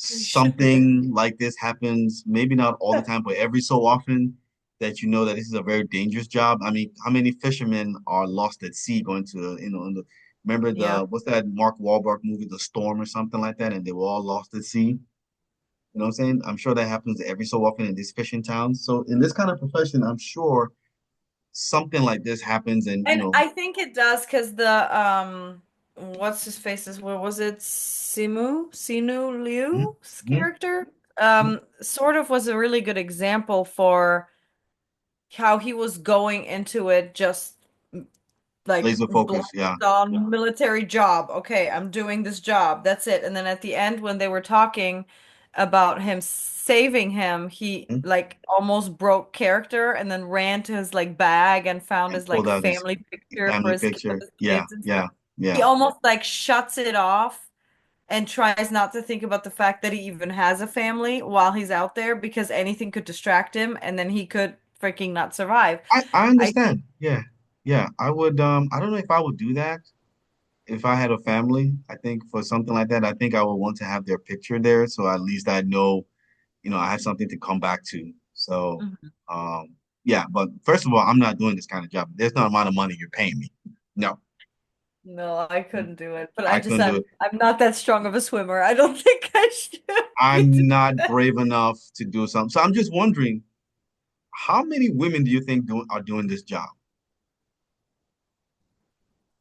Speaker 2: Because it should be there.
Speaker 1: something like this happens, maybe not all the time, but every so often that you know that this is a very dangerous job. I mean, how many fishermen are lost at sea going to, remember
Speaker 2: Yeah.
Speaker 1: what's that Mark Wahlberg movie, The Storm or something like that, and they were all lost at sea. You know what I'm saying? I'm sure that happens every so often in these fishing towns. So in this kind of profession, I'm sure something like this happens and,
Speaker 2: And I think it does because what's his face is what was it? Sinu
Speaker 1: mhm,
Speaker 2: Liu's
Speaker 1: mhm,
Speaker 2: character
Speaker 1: mhm.
Speaker 2: sort of was a really good example for how he was going into it just like
Speaker 1: Laser
Speaker 2: blinders
Speaker 1: focus, yeah.
Speaker 2: on military job. Okay, I'm doing this job. That's it. And then at the end, when they were talking about him saving him, he
Speaker 1: Mhm.
Speaker 2: like almost broke character and then ran to his like bag and found
Speaker 1: And
Speaker 2: his
Speaker 1: pulled
Speaker 2: like
Speaker 1: out his
Speaker 2: family picture for
Speaker 1: family
Speaker 2: his with
Speaker 1: picture.
Speaker 2: his
Speaker 1: Yeah,
Speaker 2: kids and stuff.
Speaker 1: yeah,
Speaker 2: He
Speaker 1: yeah.
Speaker 2: almost like shuts it off and tries not to think about the fact that he even has a family while he's out there because anything could distract him and then he could freaking not survive.
Speaker 1: I
Speaker 2: I
Speaker 1: understand. Yeah, yeah. I don't know if I would do that if I had a family. I think for something like that, I think I would want to have their picture there, so at least I know, I have something to come back to. So,
Speaker 2: Mhm.
Speaker 1: yeah, but first of all, I'm not doing this kind of job. There's no amount of money you're paying me. No,
Speaker 2: No, I couldn't do it. But
Speaker 1: I couldn't do it.
Speaker 2: I'm not that strong of a swimmer. I don't think I should be
Speaker 1: I'm
Speaker 2: doing
Speaker 1: not
Speaker 2: that.
Speaker 1: brave enough to do something. So I'm just wondering, how many women do you think are doing this job?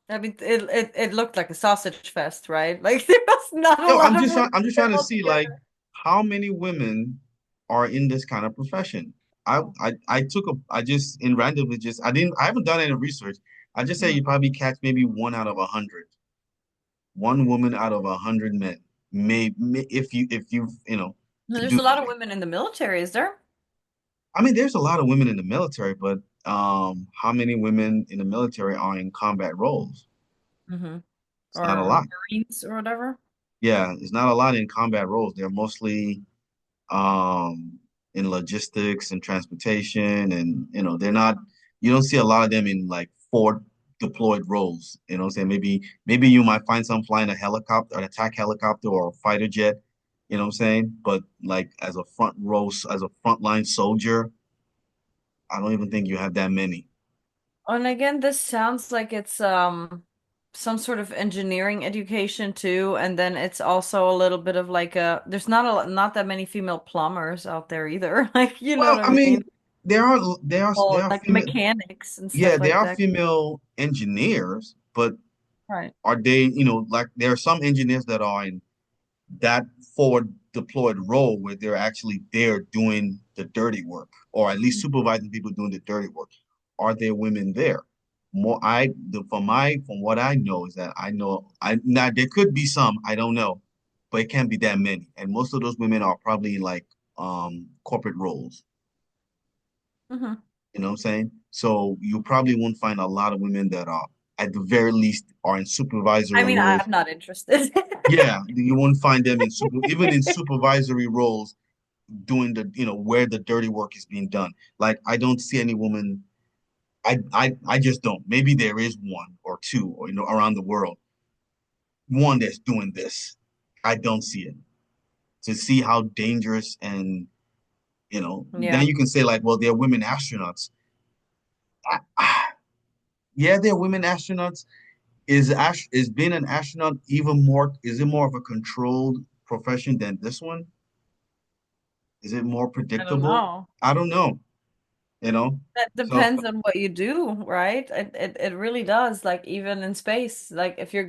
Speaker 2: I mean, it looked like a sausage fest, right? Like there was not a
Speaker 1: No,
Speaker 2: lot of women
Speaker 1: I'm just
Speaker 2: there
Speaker 1: trying to see like
Speaker 2: altogether.
Speaker 1: how many women are in this kind of profession. I just in randomly just I haven't done any research. I just say
Speaker 2: Mhm.
Speaker 1: you probably catch maybe one out of 100, one woman out of 100 men. Maybe if you to
Speaker 2: There's
Speaker 1: do
Speaker 2: a lot
Speaker 1: this.
Speaker 2: of women in the military, is there?
Speaker 1: I mean, there's a lot of women in the military, but how many women in the military are in combat roles?
Speaker 2: Hmm.
Speaker 1: It's not a
Speaker 2: Or
Speaker 1: lot.
Speaker 2: Marines or whatever.
Speaker 1: Yeah, it's not a lot in combat roles. They're mostly um, in logistics and transportation, and they're not. You don't see a lot of them in like forward deployed roles. You know what I'm saying? Maybe you might find some flying a helicopter, an attack helicopter, or a fighter jet. You know what I'm saying? But like as a frontline soldier, I don't even think you have that many.
Speaker 2: And again, this sounds like it's some sort of engineering education too, and then it's also a little bit of like there's not that many female plumbers out there either. Like, you know
Speaker 1: Well,
Speaker 2: what
Speaker 1: I
Speaker 2: I mean?
Speaker 1: mean, there
Speaker 2: Or
Speaker 1: are
Speaker 2: like
Speaker 1: female,
Speaker 2: mechanics and
Speaker 1: yeah,
Speaker 2: stuff
Speaker 1: there
Speaker 2: like
Speaker 1: are
Speaker 2: that.
Speaker 1: female engineers, but
Speaker 2: Right.
Speaker 1: are they, like there are some engineers that are in that forward deployed role where they're actually there doing the dirty work, or at least supervising people doing the dirty work. Are there women there? More, from what I know is that I know I now there could be some, I don't know, but it can't be that many. And most of those women are probably in like corporate roles.
Speaker 2: Hmm.
Speaker 1: You know what I'm saying? So you probably won't find a lot of women that are at the very least are in
Speaker 2: I
Speaker 1: supervisory
Speaker 2: mean,
Speaker 1: roles.
Speaker 2: I'm not interested.
Speaker 1: Yeah, you won't find them in even in supervisory roles doing the where the dirty work is being done. Like I don't see any woman. I just don't. Maybe there is one or two, or around the world, one that's doing this. I don't see it. To see how dangerous and then
Speaker 2: Yeah,
Speaker 1: you can say like, well, there are women astronauts. Yeah, there are women astronauts. Is being an astronaut even more? Is it more of a controlled profession than this one? Is it more
Speaker 2: I don't
Speaker 1: predictable?
Speaker 2: know.
Speaker 1: I don't know. You know.
Speaker 2: That
Speaker 1: So
Speaker 2: depends on what you do, right? It really does. Like even in space, like if you're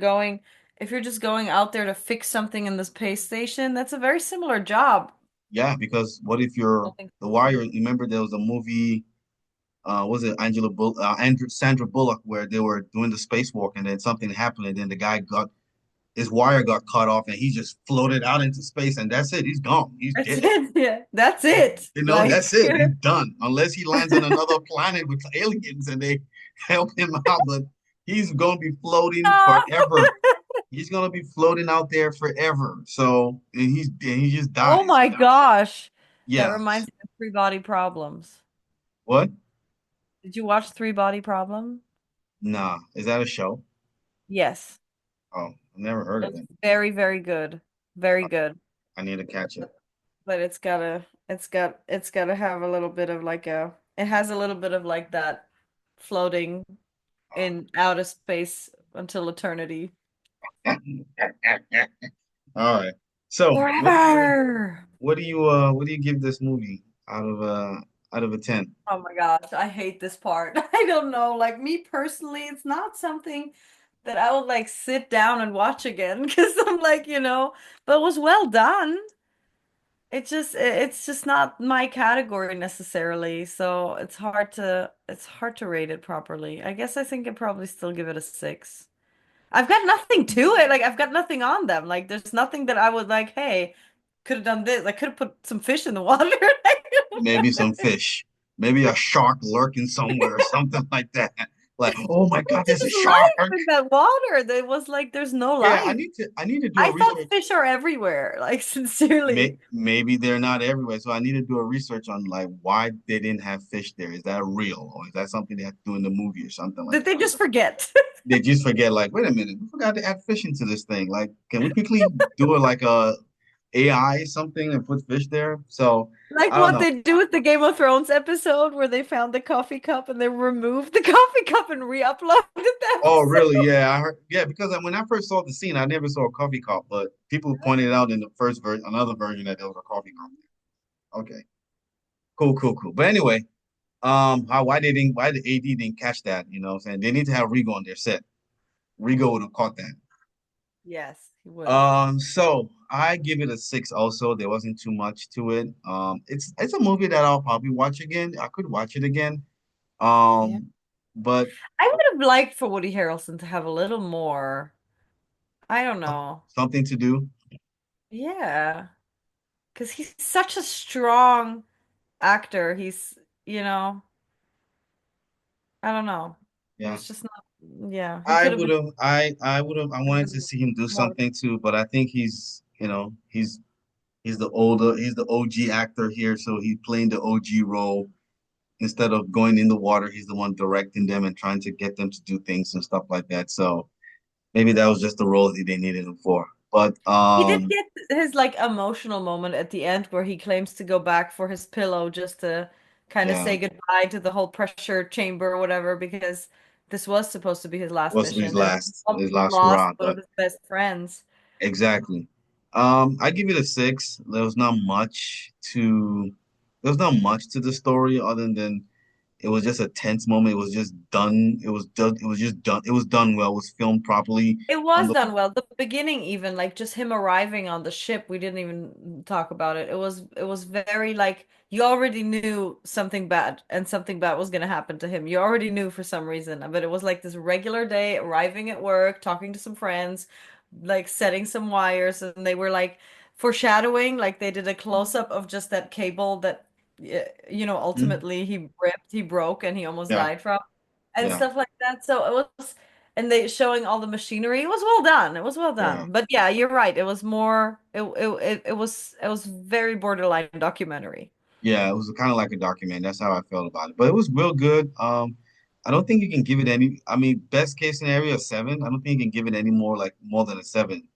Speaker 2: just going out there to fix something in the space station, that's a very similar job.
Speaker 1: yeah, because what if
Speaker 2: I
Speaker 1: you're
Speaker 2: don't think
Speaker 1: The Wire? Remember there was a movie, was it Sandra Bullock, where they were doing the spacewalk and then something happened and then the guy got his wire got cut off and he just floated out into space and that's it. He's gone. He's
Speaker 2: that's
Speaker 1: dead.
Speaker 2: it. Yeah, that's it.
Speaker 1: That's
Speaker 2: Like
Speaker 1: it. He's done. Unless he lands on another planet with aliens and they help him out, but he's gonna be floating forever. He's gonna be floating out there forever. So and he just
Speaker 2: Oh
Speaker 1: dies.
Speaker 2: my gosh. That
Speaker 1: Yes.
Speaker 2: reminds me of Three Body Problems.
Speaker 1: What?
Speaker 2: Did you watch Three Body Problem?
Speaker 1: Nah. Is that a show?
Speaker 2: Yes.
Speaker 1: Oh, I've never heard of
Speaker 2: It's
Speaker 1: it.
Speaker 2: very, very good. Very good.
Speaker 1: I need to catch it.
Speaker 2: But it's gotta have a little bit of like a it has a little bit of like that floating in outer space until eternity.
Speaker 1: All right. So,
Speaker 2: Forever.
Speaker 1: what do you give this movie out of a 10?
Speaker 2: Oh my gosh, I hate this part. I don't know. Like me personally, it's not something that I would like sit down and watch again because I'm like, but it was well done. It's just not my category necessarily, so it's hard to rate it properly. I guess I think I'd probably still give it a 6. I've got nothing to it. Like I've got nothing on them. Like there's nothing that I would like, hey, could have done this. I could have put some fish in the water.
Speaker 1: Maybe some fish. Maybe a shark lurking somewhere or something like that. Like, oh my God, there's a
Speaker 2: There's life
Speaker 1: shark.
Speaker 2: in that water. There was like there's no
Speaker 1: Yeah,
Speaker 2: life.
Speaker 1: I need to do a
Speaker 2: I thought
Speaker 1: research.
Speaker 2: fish are everywhere, like sincerely.
Speaker 1: Maybe they're not everywhere. So I need to do a research on like why they didn't have fish there. Is that real or is that something they have to do in the movie or something like
Speaker 2: Did
Speaker 1: that?
Speaker 2: they just forget?
Speaker 1: They just forget like, wait a minute, we forgot to add fish into this thing. Like, can we quickly do it like a AI something and put fish there? So
Speaker 2: Like
Speaker 1: I don't
Speaker 2: what
Speaker 1: know.
Speaker 2: they do with the Game of Thrones episode where they found the coffee cup and they removed the coffee cup and re-uploaded the
Speaker 1: Oh, really?
Speaker 2: episode.
Speaker 1: Yeah, I heard. Yeah, because when I first saw the scene, I never saw a coffee cup, but people pointed out in the first version, another version, that there was a coffee cup there. Okay, cool, cool, cool. But anyway, why the AD didn't catch that? You know what I'm saying? They need to have Rigo on their set. Rigo would have caught that.
Speaker 2: Yes, he would have.
Speaker 1: So I give it a 6 also. There wasn't too much to it. It's a movie that I'll probably watch again. I could watch it again.
Speaker 2: Yeah.
Speaker 1: But
Speaker 2: I would have liked for Woody Harrelson to have a little more. I don't know.
Speaker 1: something to do.
Speaker 2: Yeah, because he's such a strong actor. You know, I don't know. It
Speaker 1: Yeah.
Speaker 2: was just not, yeah, he could have been
Speaker 1: I wanted to see him do
Speaker 2: more.
Speaker 1: something too, but I think he's the OG actor here, so he's playing the OG role. Instead of going in the water, he's the one directing them and trying to get them to do things and stuff like that. So maybe that was just the role that they needed him for. But
Speaker 2: He did get his like emotional moment at the end where he claims to go back for his pillow just to kind of
Speaker 1: yeah,
Speaker 2: say goodbye to the whole pressure chamber or whatever because this was supposed to be his last
Speaker 1: was
Speaker 2: mission and
Speaker 1: his
Speaker 2: he
Speaker 1: last
Speaker 2: lost
Speaker 1: hurrah.
Speaker 2: one of
Speaker 1: But
Speaker 2: his best friends.
Speaker 1: exactly. I give it a 6. There was not much to the story other than It was just a tense moment. It was just done. It was just done. It was done well. It was filmed properly
Speaker 2: It
Speaker 1: on
Speaker 2: was
Speaker 1: the
Speaker 2: done well. The beginning even, like just him arriving on the ship, we didn't even talk about it. It was very like you already knew something bad and something bad was gonna happen to him. You already knew for some reason, but it was like this regular day, arriving at work, talking to some friends, like setting some wires, and they were like foreshadowing, like they did a close up of just that cable that
Speaker 1: Mhm.
Speaker 2: ultimately he ripped, he broke, and he almost
Speaker 1: Yeah,
Speaker 2: died from and
Speaker 1: yeah,
Speaker 2: stuff like that. So it was and they showing all the machinery. It was well done. It was well
Speaker 1: yeah.
Speaker 2: done. But yeah, you're right. It was more it was very borderline documentary.
Speaker 1: Yeah, it was kind of like a document. That's how I felt about it. But it was real good. I don't think you can give it any. I mean, best case scenario, a seven. I don't think you can give it any more, like more than a seven.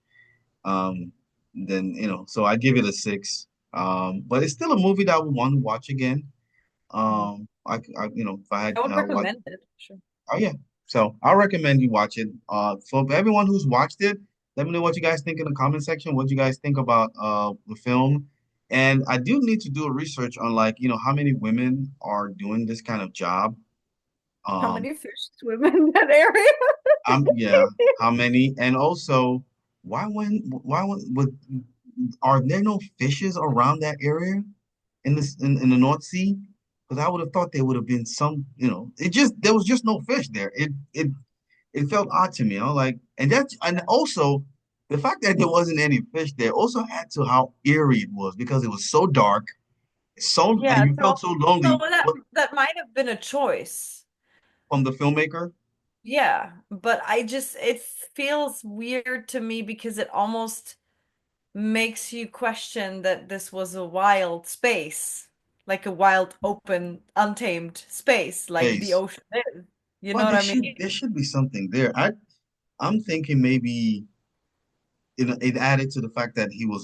Speaker 1: Um, then so I give it a six. But it's still a movie that I would want to watch again.
Speaker 2: Mhm.
Speaker 1: If I had
Speaker 2: I would
Speaker 1: watched.
Speaker 2: recommend it. Sure.
Speaker 1: Oh yeah. So I recommend you watch it. For everyone who's watched it, let me know what you guys think in the comment section. What you guys think about the film. And I do need to do a research on, like, how many women are doing this kind of job.
Speaker 2: How
Speaker 1: Um,
Speaker 2: many fish swim in that area?
Speaker 1: yeah, how many? And also, would are there no fishes around that area in the North Sea? Because I would have thought there would have been some, there was just no fish there. It felt odd to me. I was like, and also the fact that there wasn't any fish there also add to how eerie it was, because it was so dark, and
Speaker 2: Yeah,
Speaker 1: you felt so
Speaker 2: so
Speaker 1: lonely.
Speaker 2: that
Speaker 1: What,
Speaker 2: that might have been a choice.
Speaker 1: from the filmmaker?
Speaker 2: Yeah, but it feels weird to me because it almost makes you question that this was a wild space, like a wild, open, untamed space, like the
Speaker 1: Face.
Speaker 2: ocean is. You know
Speaker 1: Well,
Speaker 2: what
Speaker 1: there
Speaker 2: I mean?
Speaker 1: should there should be something there. I'm thinking maybe it added to the fact that he was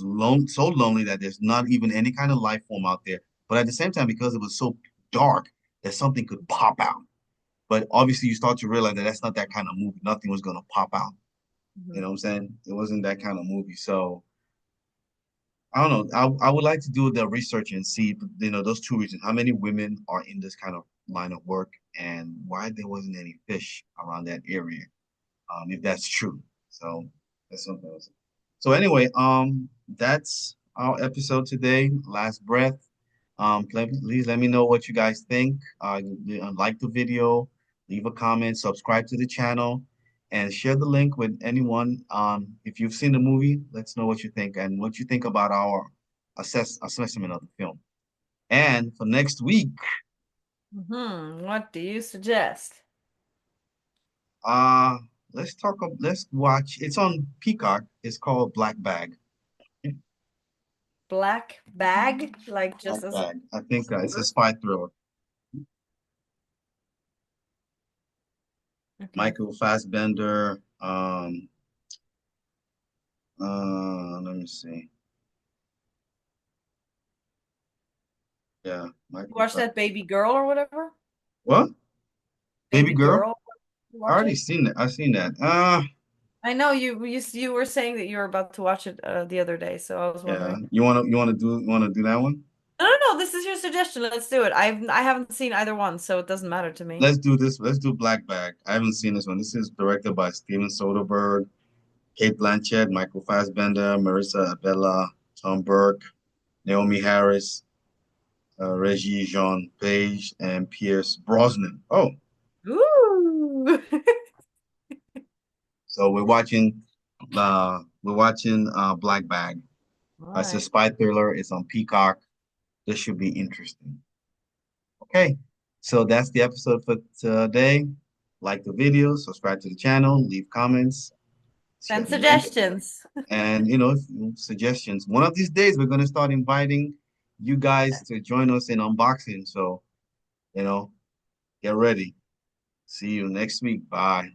Speaker 1: so lonely that there's not even any kind of life form out there. But at the same time, because it was so dark, that something could pop out. But obviously, you start to realize that that's not that kind of movie. Nothing was gonna pop out. You
Speaker 2: Mhm.
Speaker 1: know what I'm saying? It wasn't that kind of movie. So I don't know. I would like to do the research and see, those two reasons. How many women are in this kind of line of work, and why there wasn't any fish around that area, if that's true. So that's something else. So anyway, that's our episode today. Last breath. Please let me know what you guys think. Like the video, leave a comment, subscribe to the channel, and share the link with anyone. If you've seen the movie, let's know what you think and what you think about our assessment of the film. And for next week,
Speaker 2: What do you suggest?
Speaker 1: uh, let's watch. It's on Peacock. It's called Black Bag.
Speaker 2: Black bag, like
Speaker 1: Black
Speaker 2: just as a
Speaker 1: Bag. I think it's a
Speaker 2: word?
Speaker 1: spy thriller.
Speaker 2: Okay.
Speaker 1: Michael Fassbender. Let me see. Yeah, Michael
Speaker 2: Watch
Speaker 1: Fass.
Speaker 2: that baby girl or whatever?
Speaker 1: What? Baby
Speaker 2: Baby
Speaker 1: girl?
Speaker 2: girl.
Speaker 1: I
Speaker 2: Watch
Speaker 1: already
Speaker 2: it.
Speaker 1: seen that. I've seen that.
Speaker 2: I know you were saying that you were about to watch it the other day, so I was
Speaker 1: Yeah.
Speaker 2: wondering.
Speaker 1: You wanna do that one?
Speaker 2: No, no, no, this is your suggestion. Let's do it. I haven't seen either one, so it doesn't matter to me.
Speaker 1: Let's do this. Let's do Black Bag. I haven't seen this one. This is directed by Steven Soderbergh, Kate Blanchett, Michael Fassbender, Marissa Abela, Tom Burke, Naomi Harris, Reggie Jean Page, and Pierce Brosnan. Oh,
Speaker 2: Ooh.
Speaker 1: so we're watching Black Bag.
Speaker 2: All
Speaker 1: It's a
Speaker 2: right.
Speaker 1: spy thriller. It's on Peacock. This should be interesting. Okay, so that's the episode for today. Like the video, subscribe to the channel, leave comments, share
Speaker 2: Send
Speaker 1: the link,
Speaker 2: suggestions.
Speaker 1: and suggestions. One of these days, we're gonna start inviting you guys to join us in unboxing. So, you know, get ready. See you next week. Bye.